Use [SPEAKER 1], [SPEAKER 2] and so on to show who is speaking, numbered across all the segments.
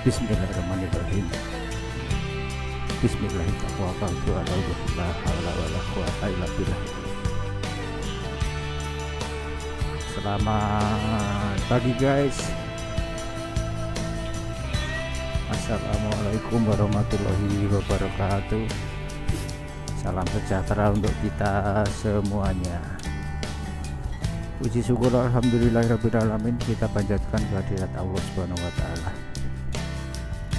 [SPEAKER 1] Bismillahirrahmanirrahim. Bismillahirrahmanirrahim. Selamat pagi guys. Assalamualaikum warahmatullahi wabarakatuh. Salam sejahtera untuk kita semuanya. Puji syukur alhamdulillahirrahmanirrahim, kita panjatkan kehadirat Allah Subhanahu wa taala,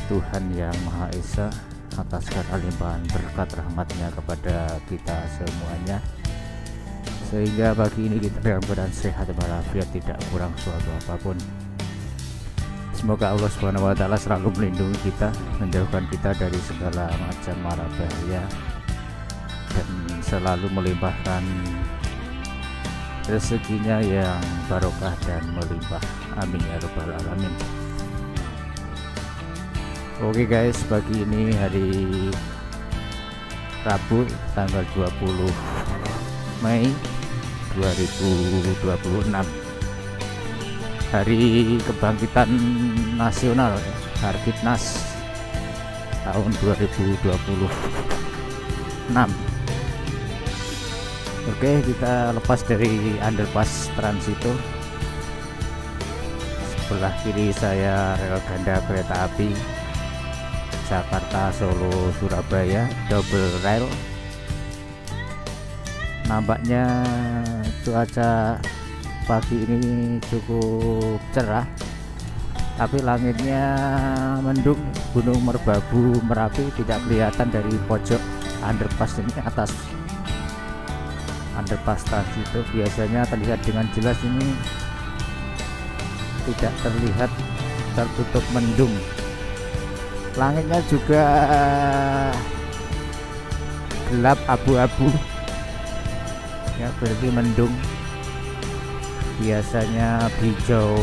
[SPEAKER 1] Tuhan yang Maha Esa, atas segala limpahan berkat rahmatnya kepada kita semuanya, sehingga pagi ini kita dalam keadaan sehat walafiat, tidak kurang suatu apapun. Semoga Allah Subhanahu wa taala selalu melindungi kita, menjauhkan kita dari segala macam mara bahaya, dan selalu melimpahkan rezekinya yang barokah dan melimpah. Amin ya rabbal alamin. Oke guys, pagi ini hari Rabu tanggal 20 Mei 2026, hari kebangkitan nasional Harkitnas tahun 2026. Oke, kita lepas dari underpass Transito. Sebelah kiri saya rel ganda kereta api Jakarta Solo Surabaya double rail. Nampaknya cuaca pagi ini cukup cerah, tapi langitnya mendung. Gunung Merbabu Merapi tidak kelihatan dari pojok underpass ini. Atas underpass Transito biasanya terlihat dengan jelas, ini tidak terlihat, tertutup mendung. Langitnya juga gelap abu-abu ya, berarti mendung. Biasanya hijau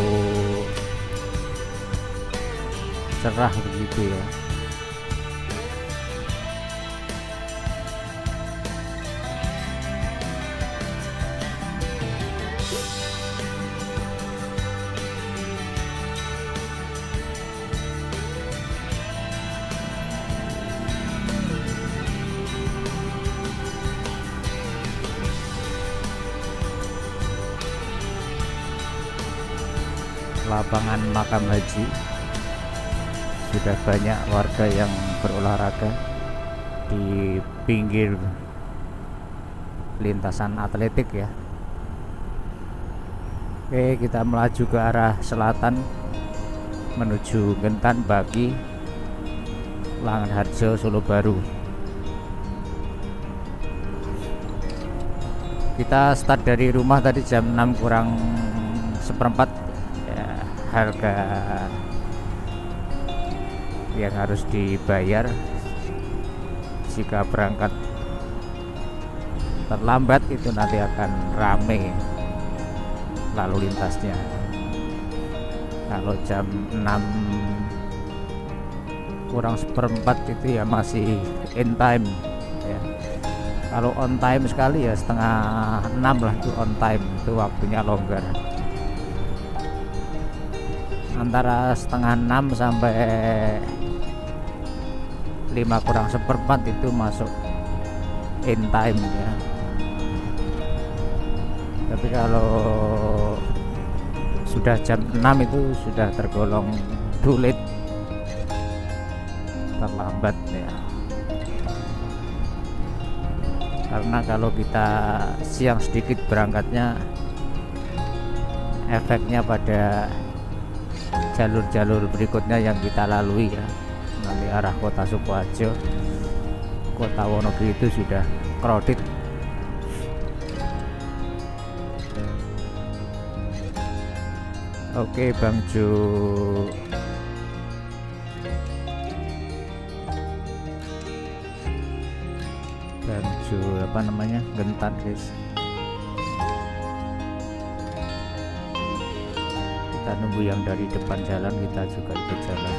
[SPEAKER 1] cerah begitu ya. Lapangan makam haji sudah banyak warga yang berolahraga di pinggir lintasan atletik ya. Oke, kita melaju ke arah selatan menuju Gentan, Baki, Langenharjo, Solo Baru. Kita start dari rumah tadi jam 6 kurang seperempat. Harga yang harus dibayar jika berangkat terlambat itu nanti akan rame lalu lintasnya. Kalau jam 6 kurang seperempat itu ya masih in time ya. Kalau on time sekali ya setengah 6 lah, itu on time, itu waktunya longgar. Antara setengah 6 sampai 5 kurang seperempat itu masuk in time ya. Tapi kalau sudah jam 6 itu sudah tergolong too late, terlambat ya. Karena kalau kita siang sedikit berangkatnya, efeknya pada jalur-jalur berikutnya yang kita lalui ya, nanti arah kota Sukoharjo, kota Wonogiri itu sudah crowded. Oke Bang Jo, apa namanya, Gentan guys. Kita nunggu yang dari depan jalan, kita juga ikut jalan.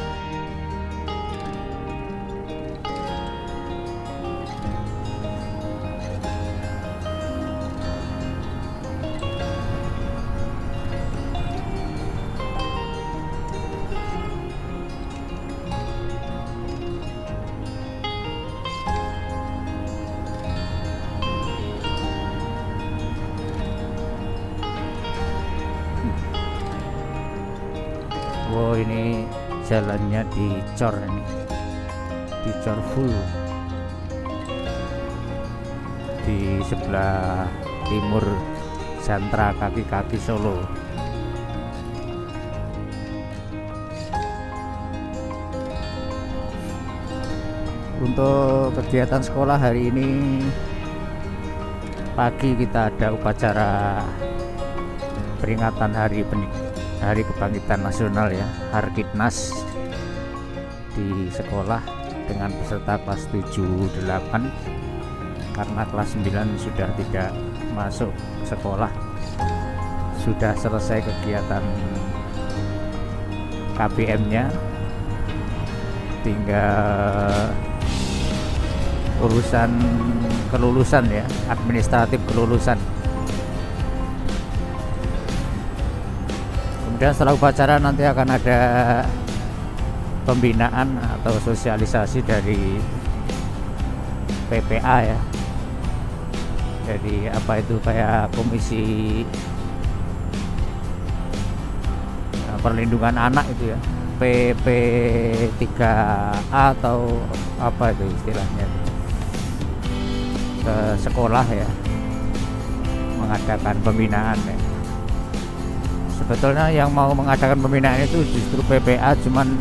[SPEAKER 1] Wow, ini jalannya dicor ini, dicor full di sebelah timur sentra kaki-kaki Solo. Untuk kegiatan sekolah hari ini pagi kita ada upacara peringatan Hari Kebangkitan Nasional ya, Harkitnas di sekolah dengan peserta kelas 7, 8 karena kelas 9 sudah tidak masuk sekolah. Sudah selesai kegiatan KBM-nya, tinggal urusan kelulusan ya, administratif kelulusan. Kemudian setelah upacara nanti akan ada pembinaan atau sosialisasi dari PPA ya. Jadi apa itu, kayak komisi perlindungan anak itu ya, PP3A atau apa itu istilahnya, ke sekolah ya, mengadakan pembinaan ya. Sebetulnya yang mau mengadakan pembinaan itu justru PPA, cuman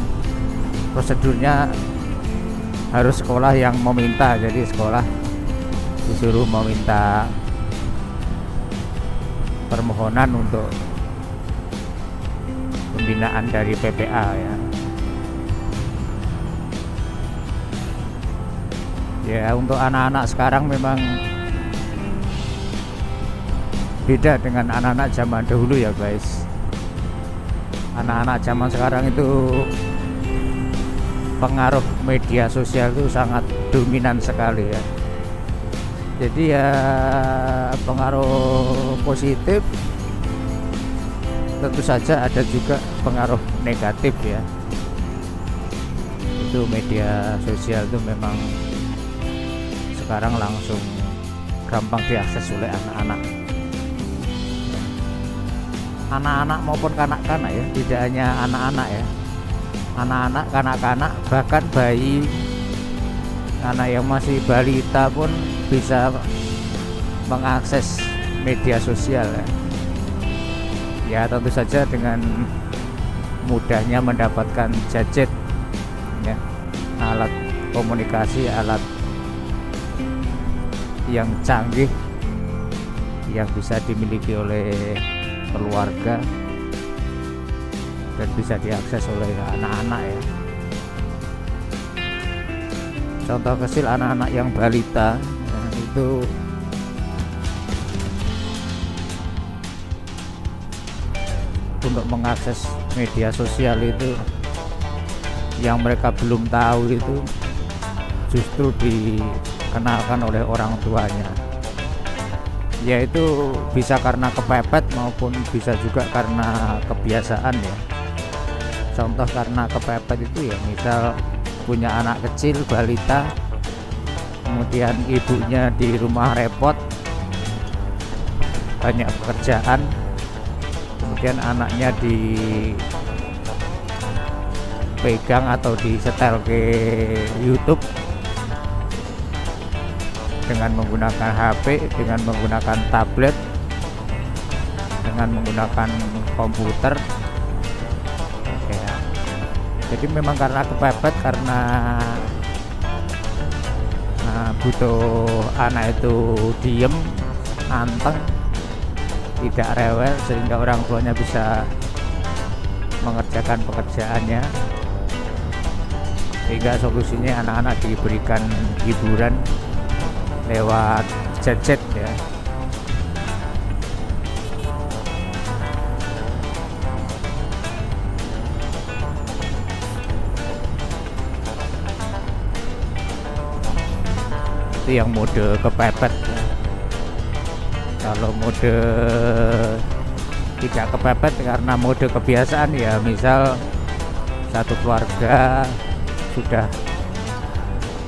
[SPEAKER 1] prosedurnya harus sekolah yang meminta. Jadi sekolah disuruh meminta permohonan untuk pembinaan dari PPA ya. Ya, untuk anak-anak sekarang memang beda dengan anak-anak zaman dahulu ya guys. Anak-anak zaman sekarang itu pengaruh media sosial itu sangat dominan sekali ya. Jadi ya pengaruh positif, tentu saja ada juga pengaruh negatif ya. Itu media sosial itu memang sekarang langsung gampang diakses oleh anak-anak maupun kanak-kanak ya, tidak hanya anak-anak ya, anak-anak, kanak-kanak, bahkan bayi, anak yang masih balita pun bisa mengakses media sosial ya. Ya tentu saja dengan mudahnya mendapatkan gadget ya, alat komunikasi, alat yang canggih yang bisa dimiliki oleh keluarga dan bisa diakses oleh anak-anak ya. Contoh kecil, anak-anak yang balita ya, itu untuk mengakses media sosial itu yang mereka belum tahu itu justru dikenalkan oleh orang tuanya. Yaitu bisa karena kepepet maupun bisa juga karena kebiasaan ya. Contoh karena kepepet itu ya, misal punya anak kecil balita, kemudian ibunya di rumah repot, banyak pekerjaan, kemudian anaknya dipegang atau disetel ke YouTube dengan menggunakan HP, dengan menggunakan tablet, dengan menggunakan komputer ya. Jadi memang karena kepepet, karena butuh anak itu diem, anteng, tidak rewel, sehingga orang tuanya bisa mengerjakan pekerjaannya, sehingga solusinya anak-anak diberikan hiburan lewat gadget ya. Itu yang mode kepepet ya. Kalau mode tidak kepepet karena mode kebiasaan ya, misal satu keluarga sudah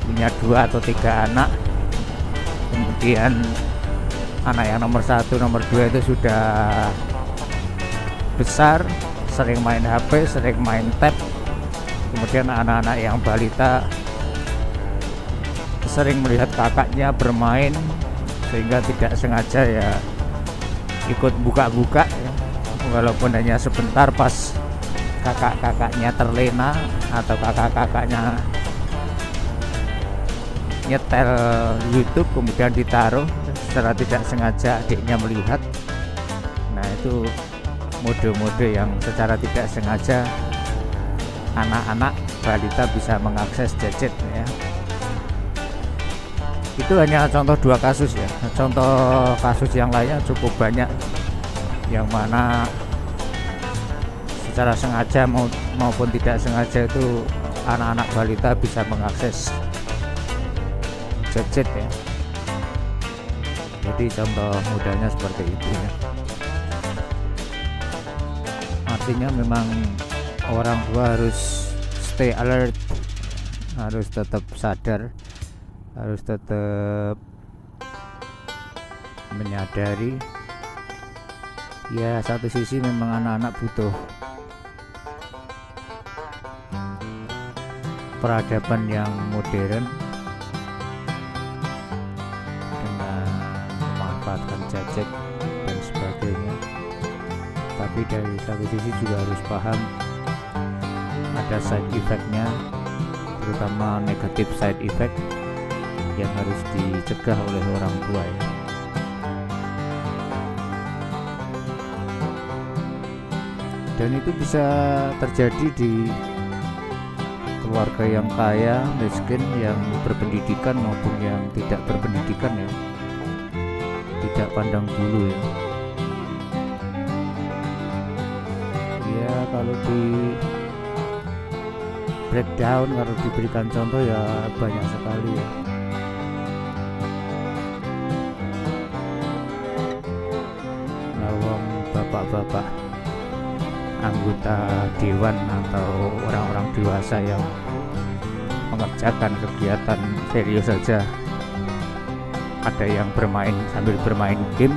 [SPEAKER 1] punya 2 atau 3 anak, kemudian anak yang nomor 1, nomor 2 itu sudah besar, sering main HP, sering main tab. Kemudian anak-anak yang balita sering melihat kakaknya bermain sehingga tidak sengaja ya ikut buka-buka ya. Walaupun hanya sebentar pas kakak-kakaknya terlena atau kakak-kakaknya nyetel YouTube kemudian ditaruh secara tidak sengaja adiknya melihat. Nah, itu mode-mode yang secara tidak sengaja anak-anak balita bisa mengakses gadget ya. Itu hanya contoh 2 kasus ya. Contoh kasus yang lainnya cukup banyak yang mana secara sengaja maupun tidak sengaja itu anak-anak balita bisa mengakses gadget ya. Jadi contoh mudahnya seperti itu ya. Artinya memang orang tua harus stay alert, harus tetap sadar, harus tetap menyadari ya, satu sisi memang anak-anak butuh peradaban yang modern dengan memanfaatkan gadget dan sebagainya, tapi dari satu sisi juga harus paham ada side effect-nya, terutama negatif side effect yang harus dicegah oleh orang tua ya. Dan itu bisa terjadi di keluarga yang kaya, miskin, yang berpendidikan maupun yang tidak berpendidikan ya. Tidak pandang bulu ya. Ya kalau di breakdown, kalau diberikan contoh ya banyak sekali ya. Lawang bapak-bapak anggota dewan atau orang-orang dewasa yang mengerjakan kegiatan serius saja, ada yang sambil bermain game,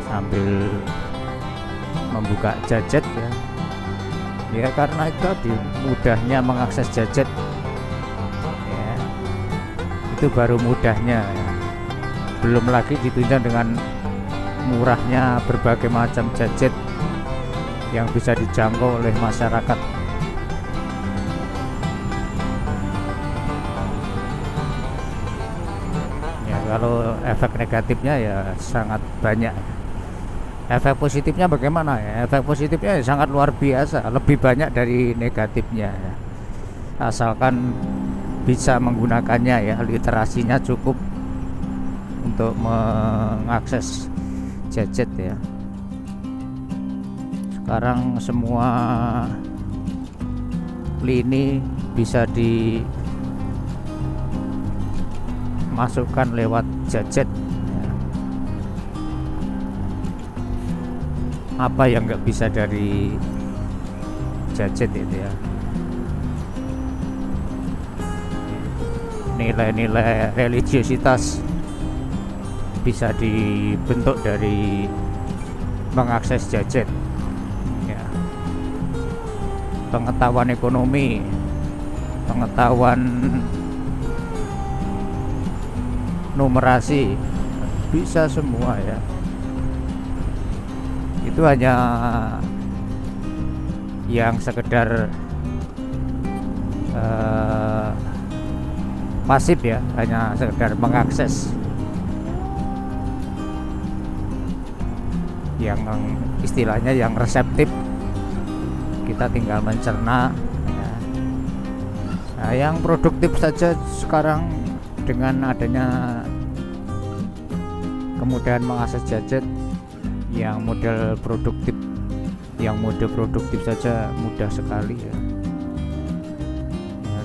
[SPEAKER 1] sambil membuka gadget ya. Ya karena itu tadi mudahnya mengakses gadget ya, itu baru mudahnya ya. Belum lagi ditunjang dengan murahnya berbagai macam gadget yang bisa dijangkau oleh masyarakat. Ya kalau efek negatifnya ya sangat banyak. Efek positifnya bagaimana ya? Efek positifnya ya sangat luar biasa, lebih banyak dari negatifnya ya. Asalkan bisa menggunakannya ya, literasinya cukup untuk mengakses gadget ya. Sekarang semua lini bisa dimasukkan lewat gadget ya. Apa yang nggak bisa dari gadget itu ya. Nilai-nilai religiositas bisa dibentuk dari mengakses gadget ya. Pengetahuan ekonomi, pengetahuan numerasi, bisa semua ya. Itu hanya yang sekedar pasif ya, hanya sekedar mengakses. Yang istilahnya yang reseptif, kita tinggal mencerna ya. Nah, yang produktif saja sekarang dengan adanya kemudahan mengakses gadget, yang model produktif saja mudah sekali ya.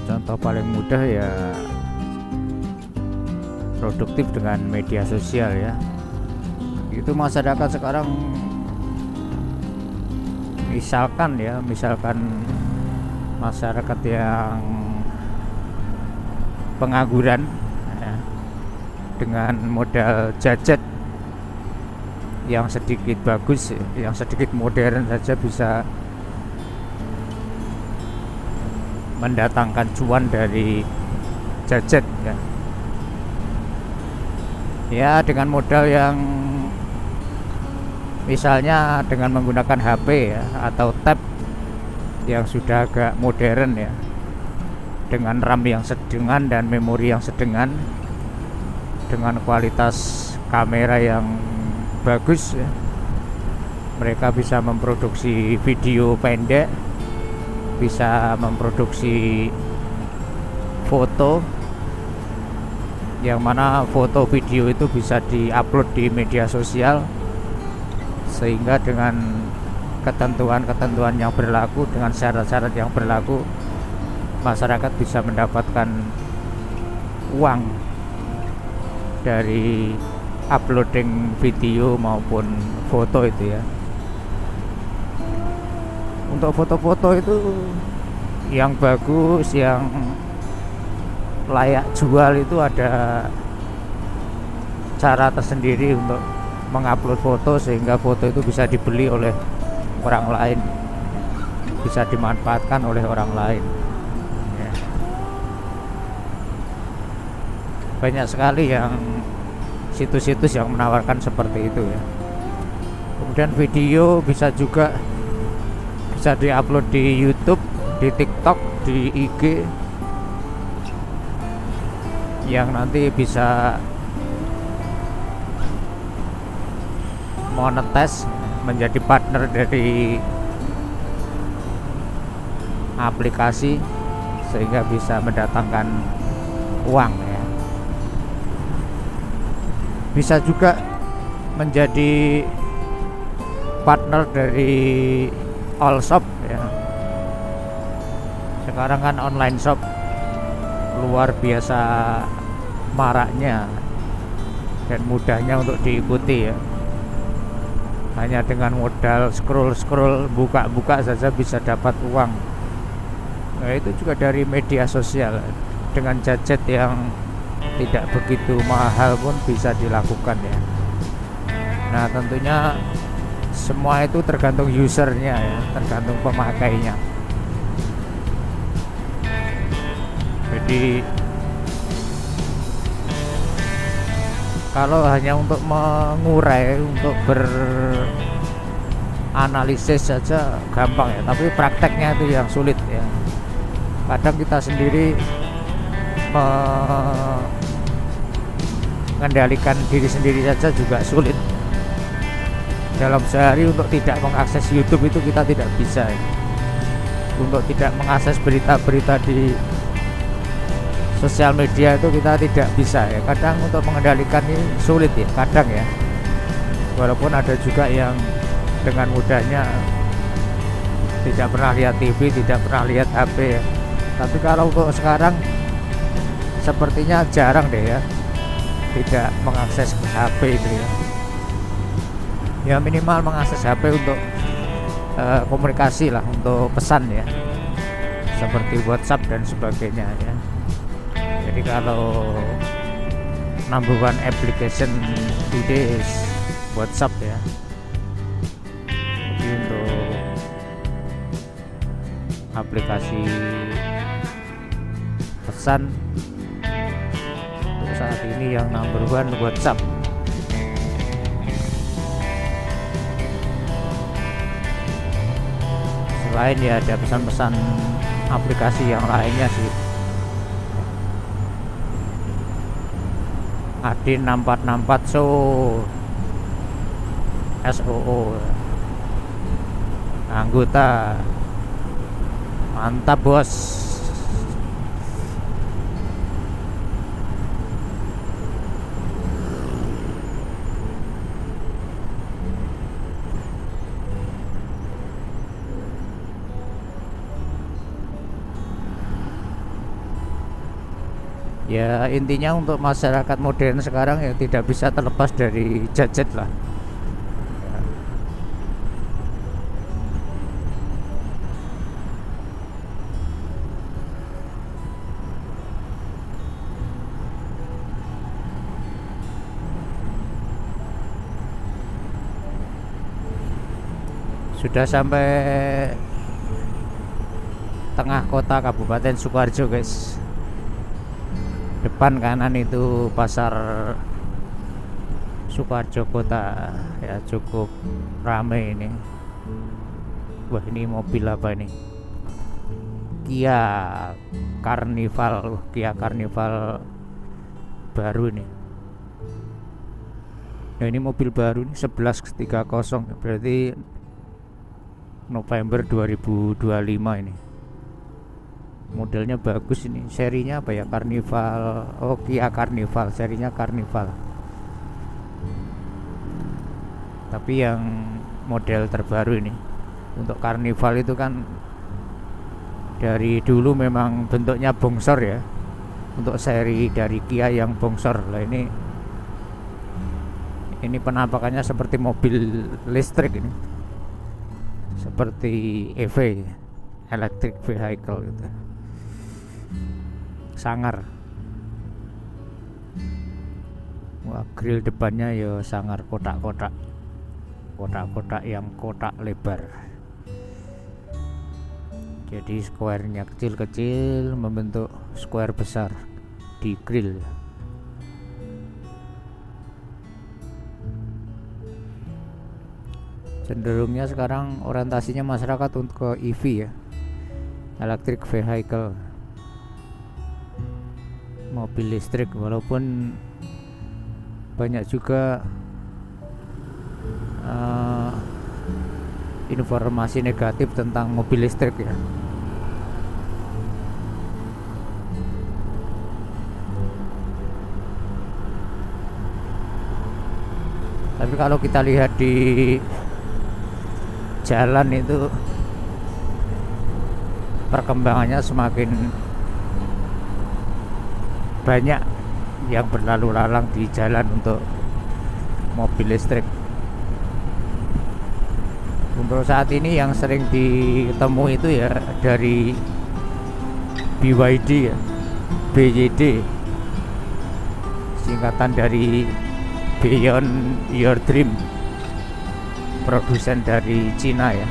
[SPEAKER 1] Contoh paling mudah ya produktif dengan media sosial ya. Itu masyarakat sekarang misalkan masyarakat yang pengangguran ya, dengan modal gadget yang sedikit bagus, yang sedikit modern saja bisa mendatangkan cuan dari gadget ya. Ya dengan modal yang misalnya dengan menggunakan HP ya, atau tab yang sudah agak modern ya, dengan RAM yang sedengan dan memori yang sedengan, dengan kualitas kamera yang bagus ya, mereka bisa memproduksi video pendek, bisa memproduksi foto, yang mana foto video itu bisa diupload di media sosial, sehingga dengan ketentuan-ketentuan yang berlaku, dengan syarat-syarat yang berlaku, masyarakat bisa mendapatkan uang dari uploading video maupun foto itu ya. Untuk foto-foto itu yang bagus, yang layak jual, itu ada cara tersendiri untuk mengupload foto sehingga foto itu bisa dibeli oleh orang lain, bisa dimanfaatkan oleh orang lain ya. Banyak sekali yang situs-situs yang menawarkan seperti itu ya. Kemudian video bisa juga bisa diupload di YouTube, di TikTok, di IG, yang nanti bisa monetize, menjadi partner dari aplikasi, sehingga bisa mendatangkan uang ya. Bisa juga menjadi partner dari all shop ya. Sekarang kan online shop luar biasa maraknya dan mudahnya untuk diikuti ya. Hanya dengan modal scroll buka saja bisa dapat uang. Nah, itu juga dari media sosial, dengan gadget yang tidak begitu mahal pun bisa dilakukan ya. Nah tentunya semua itu tergantung usernya ya, tergantung pemakainya. Jadi kalau hanya untuk mengurai, untuk beranalisis saja gampang ya, tapi prakteknya itu yang sulit ya. Kadang kita sendiri mengendalikan diri sendiri saja juga sulit. Dalam sehari untuk tidak mengakses YouTube itu kita tidak bisa ya. Untuk tidak mengakses berita-berita di sosial media itu kita tidak bisa ya. Kadang untuk mengendalikan ini sulit ya, kadang ya. Walaupun ada juga yang dengan mudahnya tidak pernah lihat TV, tidak pernah lihat HP ya. Tapi kalau untuk sekarang sepertinya jarang deh ya tidak mengakses HP itu ya. Ya minimal mengakses HP untuk komunikasi lah, untuk pesan ya, seperti WhatsApp dan sebagainya ya. Jadi kalau number one application today is WhatsApp ya. Jadi untuk aplikasi pesan untuk saat ini yang number one WhatsApp. Selain ya ada pesan-pesan aplikasi yang lainnya sih. Adin 6464 SOO anggota, mantap bos. Ya intinya untuk masyarakat modern sekarang ya tidak bisa terlepas dari gadget lah. Sudah sampai tengah kota Kabupaten Sukoharjo guys. Depan kanan itu pasar Sukoharjo kota ya, cukup ramai ini. Wah, ini mobil apa ini? Kia Carnival, Kia Carnival baru ini. Nah, ini mobil baru nih 1130, berarti November 2025 ini. Modelnya bagus ini. Serinya apa ya? Carnival. Oh, Kia Carnival, serinya Carnival. Tapi yang model terbaru ini. Untuk Carnival itu kan dari dulu memang bentuknya bongsor ya. Untuk seri dari Kia yang bongsor. Lah ini penampakannya seperti mobil listrik ini. Seperti EV, electric vehicle gitu. Sangar. Wah, grill depannya ya sangar, kotak-kotak yang kotak lebar. Jadi square-nya kecil-kecil membentuk square besar di grill. Cenderungnya sekarang orientasinya masyarakat untuk ke EV ya, electric vehicle, mobil listrik. Walaupun banyak juga informasi negatif tentang mobil listrik ya. Tapi kalau kita lihat di jalan itu perkembangannya semakin banyak yang berlalu lalang di jalan untuk mobil listrik. Untuk saat ini yang sering ditemui itu ya dari BYD ya, BYD, singkatan dari Beyond Your Dream, produsen dari Cina ya,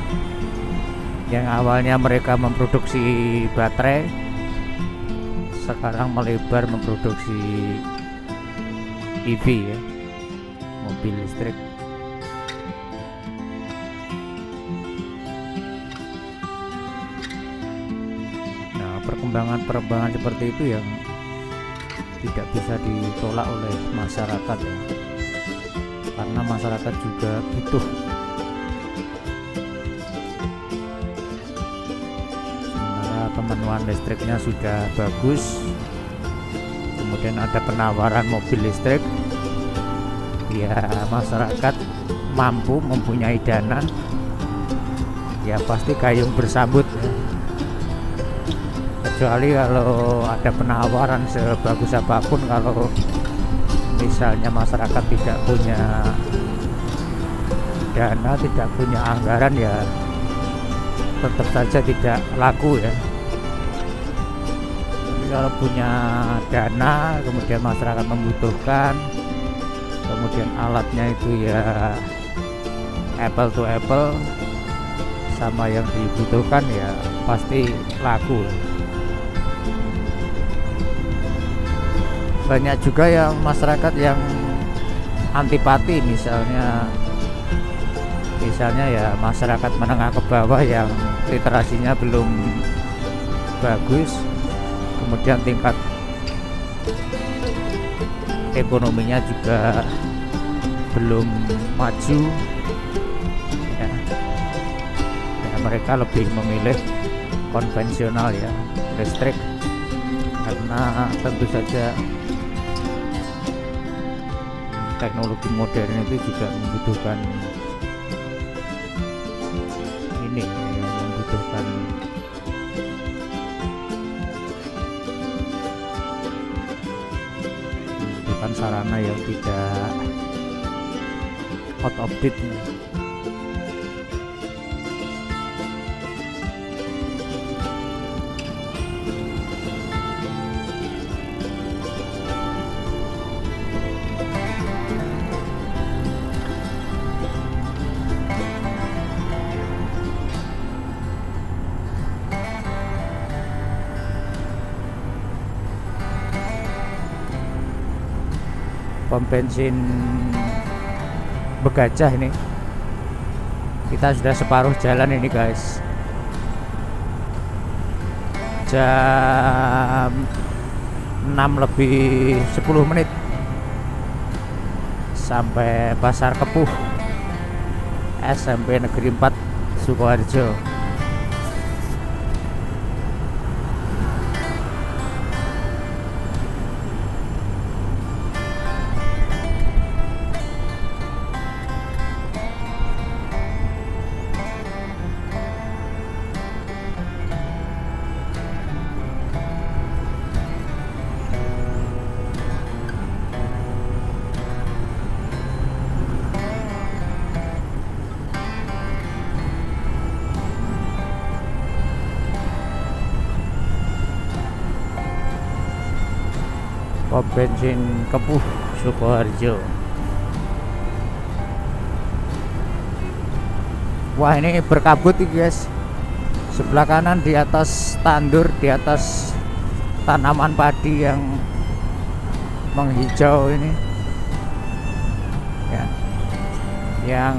[SPEAKER 1] yang awalnya mereka memproduksi baterai, sekarang melebar memproduksi EV ya, mobil listrik. Nah, perkembangan seperti itu yang tidak bisa ditolak oleh masyarakat ya, karena masyarakat juga butuh. Pemenuhan listriknya sudah bagus, kemudian ada penawaran mobil listrik ya, masyarakat mampu mempunyai dana ya pasti gayung bersambut ya. Kecuali kalau ada penawaran sebagus apapun, kalau misalnya masyarakat tidak punya dana, tidak punya anggaran ya tetap saja tidak laku ya. Kalau punya dana, kemudian masyarakat membutuhkan, kemudian alatnya itu ya apple to apple sama yang dibutuhkan, ya pasti laku. Banyak juga yang masyarakat yang antipati, misalnya ya masyarakat menengah ke bawah yang literasinya belum bagus, kemudian tingkat ekonominya juga belum maju ya, mereka lebih memilih konvensional ya, listrik, karena tentu saja teknologi modern itu juga membutuhkan ini ya, membutuhkan sarana yang tidak out of date. bensin Begajah ini. Kita sudah separuh jalan ini guys. Jam 6 lebih 10 menit sampai Pasar Kepuh, SMP Negeri 4 Sukoharjo. Pom bensin Kepuh Sukoharjo. Wah, ini berkabut nih guys. Sebelah kanan di atas tandur, di atas tanaman padi yang menghijau ini ya, yang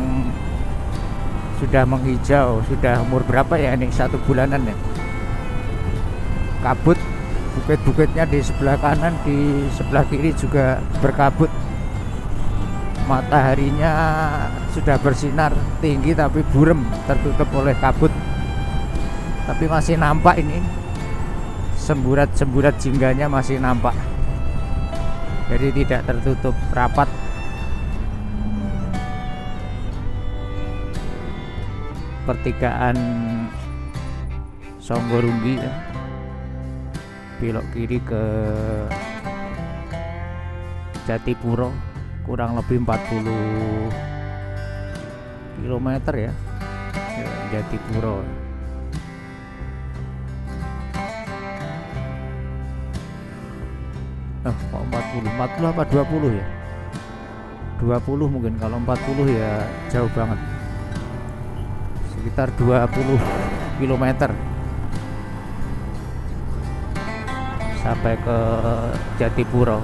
[SPEAKER 1] sudah menghijau, sudah umur berapa ya ini, 1 bulanan ya. Kabut. Bukit-bukitnya di sebelah kanan, di sebelah kiri juga berkabut. Mataharinya sudah bersinar tinggi tapi burem, tertutup oleh kabut. Tapi masih nampak ini, semburat-semburat jingganya masih nampak. Jadi tidak tertutup rapat. Pertigaan Songgorumbi ya. Belok kiri ke Jatipuro, kurang lebih 40 km ya, Jatipuro. Kok 40 apa 20 ya? 20 mungkin, kalau 40 ya jauh banget. Sekitar 20 km sampai ke Jatipuro.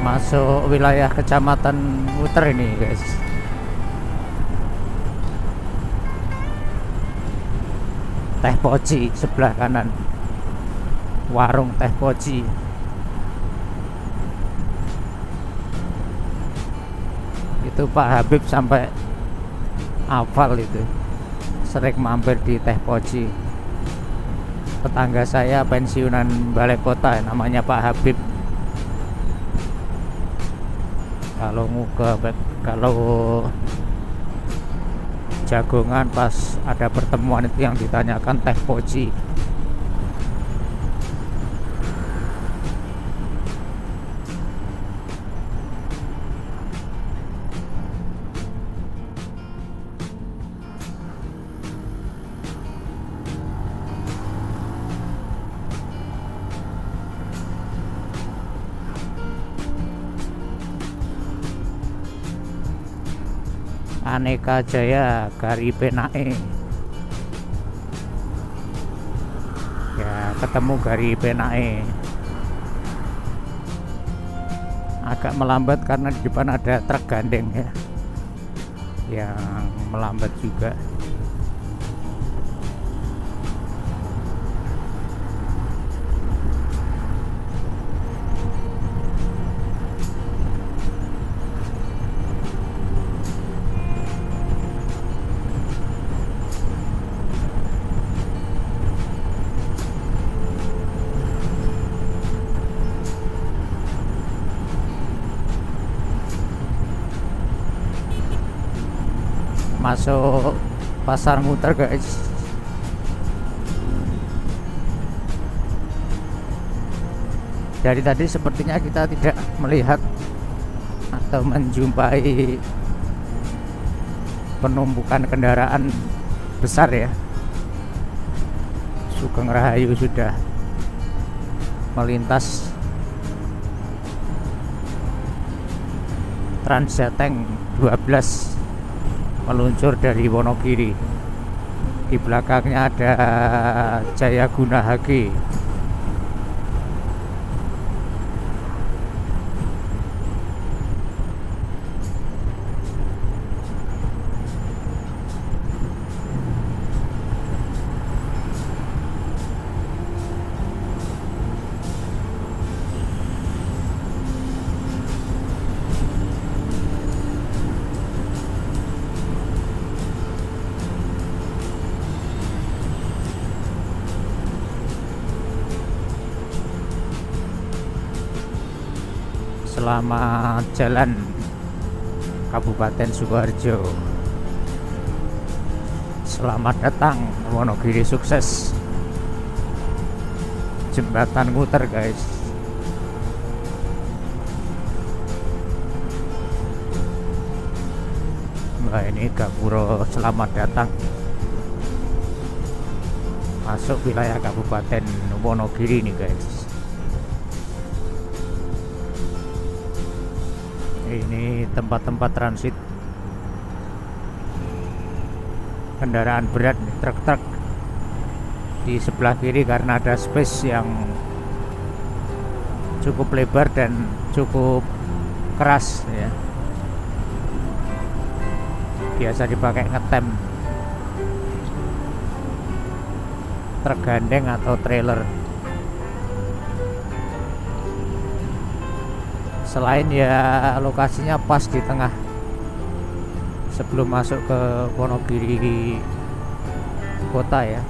[SPEAKER 1] Masuk wilayah Kecamatan Muter ini guys. Teh Poci sebelah kanan, warung Teh Poci. Itu Pak Habib sampai hafal itu, sering mampir di Teh Poci. Tetangga saya pensiunan balai kota, namanya Pak Habib. Kalau Jagongan pas ada pertemuan itu yang ditanyakan Teh Poci. Aneka Jaya Gari Penae ya, ketemu Gari Penae. Agak melambat karena di depan ada truk gandeng ya, yang melambat juga. Masuk Pasar Muter guys. Dari tadi sepertinya kita tidak melihat atau menjumpai penumpukan kendaraan besar ya. Sugeng Rahayu sudah melintas. Transjateng 12 meluncur dari Wonogiri. Di belakangnya ada Jayaguna HG. Selamat jalan Kabupaten Sukoharjo. Selamat datang Wonogiri sukses. Jembatan muter guys. Nah ini Gapuro selamat datang masuk wilayah Kabupaten Wonogiri nih guys. Ini tempat-tempat transit kendaraan berat, truk-truk di sebelah kiri karena ada space yang cukup lebar dan cukup keras ya. Biasa dipakai ngetem truk gandeng atau trailer. Selain ya lokasinya pas di tengah sebelum masuk ke Wonogiri kota ya.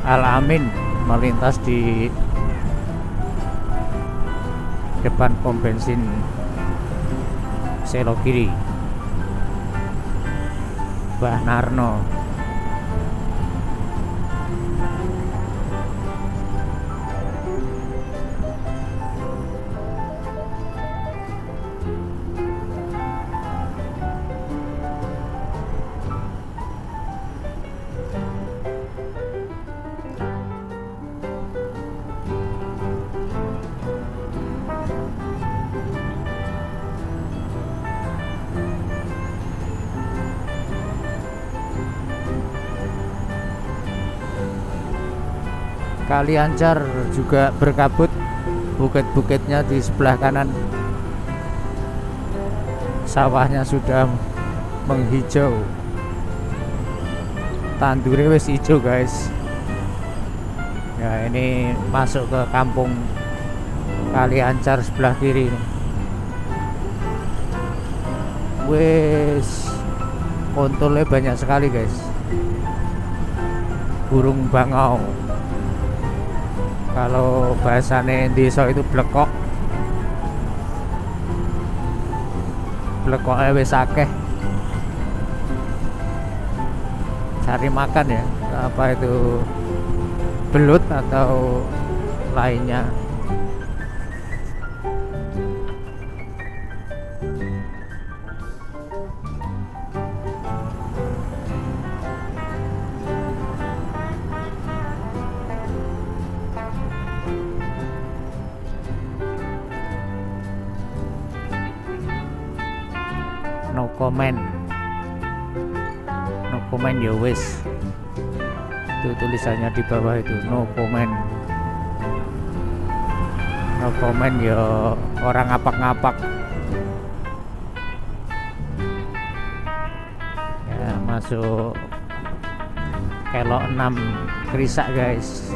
[SPEAKER 1] Al-Amin melintas di depan pom bensin Selogiri. Mbah Narno. Kali Ancar juga berkabut, bukit-bukitnya di sebelah kanan, sawahnya sudah menghijau, tandure wis hijau guys. Ya ini masuk ke kampung Kali Ancar sebelah kiri nih. Wis kontolnya banyak sekali guys, burung bangau. Kalau bahasane desa itu blekok. Blekoknya wis akeh. Cari makan ya. Apa itu belut atau lainnya. comment, no comment ya wis, itu tulisannya di bawah itu, no comment, no comment ya orang ngapak-ngapak ya. Masuk kelok 6 krisak guys.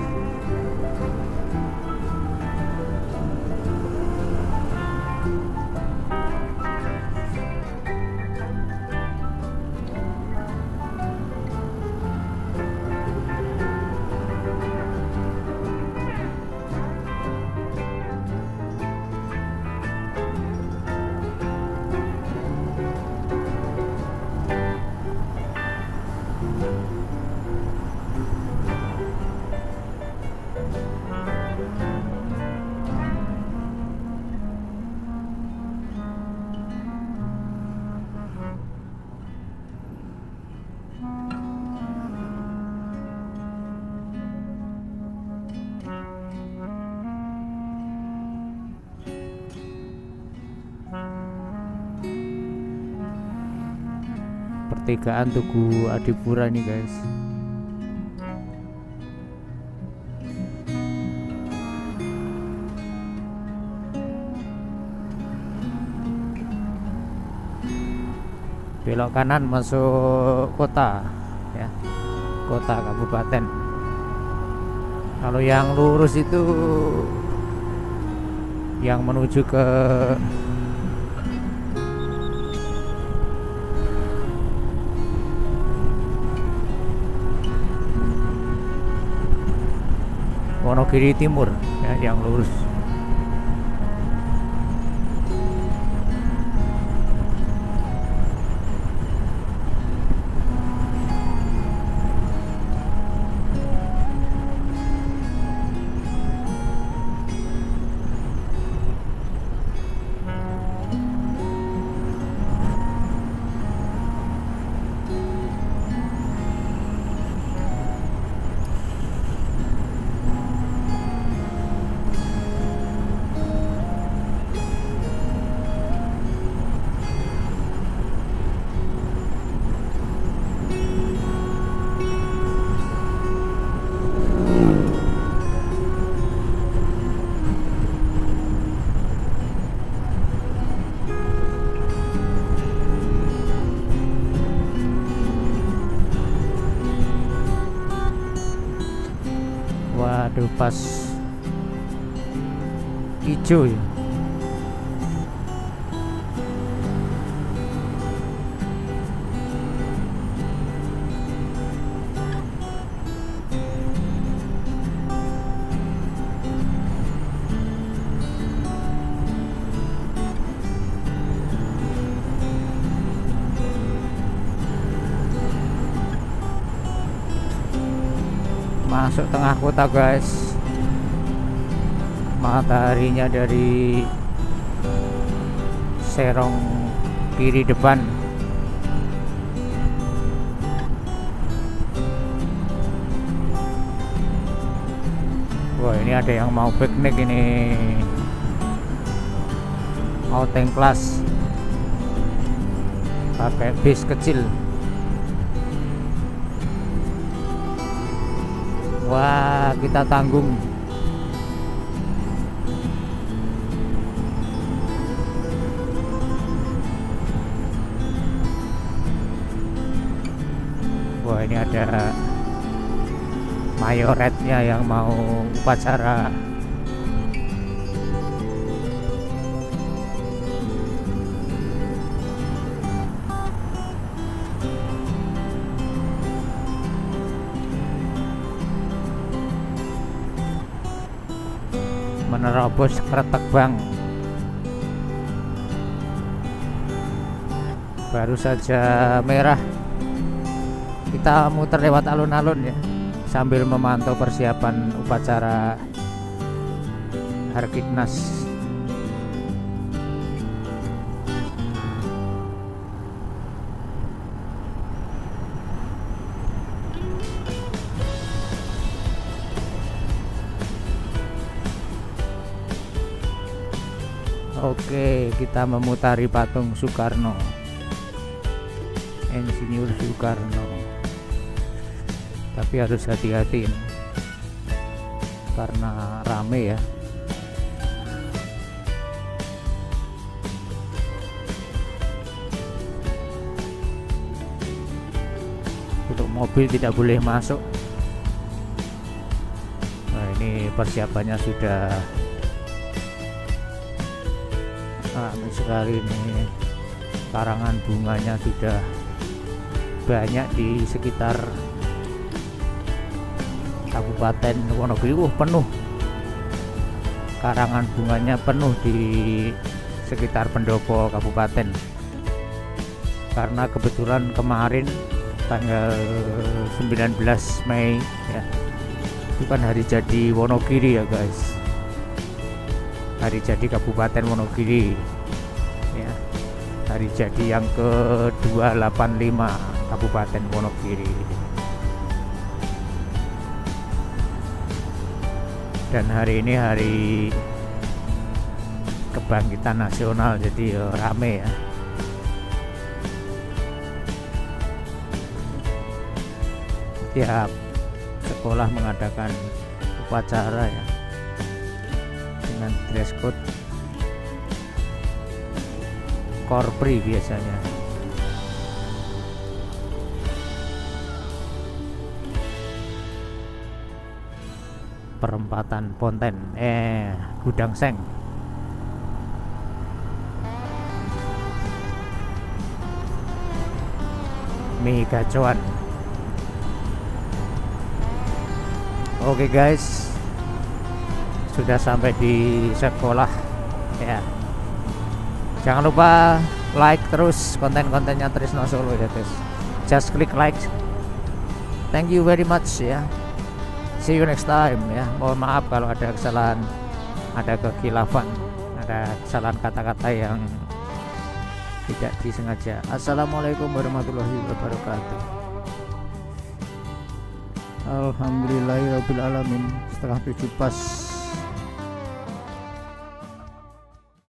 [SPEAKER 1] Pertigaan Tugu Adipura nih guys. Belok kanan masuk kota ya, kota kabupaten. Kalau yang lurus itu yang menuju ke Wonogiri Timur ya, yang lurus. Waduh, pas hijau ya. Masuk tengah kota guys. Mataharinya dari Serong kiri depan. Wah, ini ada yang mau piknik ini, mau tengklas pakai bis kecil. Wah, kita tanggung. Wah, ini ada mayoretnya yang mau upacara. Menerobos Kretek Bang. Baru saja merah, kita muter lewat alun-alun ya, sambil memantau persiapan upacara Harkitnas. Oke, kita memutari patung Soekarno. Insinyur Soekarno, tapi harus hati-hati karena rame ya. Untuk mobil tidak boleh masuk. Nah, ini persiapannya sudah ramai sekali nih. Karangan bunganya sudah banyak di sekitar Kabupaten Wonogiri. Penuh, karangan bunganya penuh di sekitar pendopo kabupaten, karena kebetulan kemarin tanggal 19 Mei ya, itu kan hari jadi Wonogiri ya guys, hari jadi Kabupaten Wonogiri ya, hari jadi yang ke-285 Kabupaten Wonogiri. Dan hari ini hari kebangkitan nasional, jadi rame ya. Tiap sekolah mengadakan upacara ya, dengan dress code korpri biasanya. Perempatan Ponten, Gudang Seng. Mie gacoan. Oke guys, sudah sampai di sekolah ya. Jangan lupa like terus konten-kontennya Trisno Solo ya guys. Just click like. Thank you very much ya. See you next time ya. Mohon maaf kalau ada kesalahan, ada kekhilafan, ada kesalahan kata-kata yang tidak disengaja. Assalamualaikum warahmatullahi wabarakatuh. Alhamdulillahirabbil alamin. Setengah 7 pas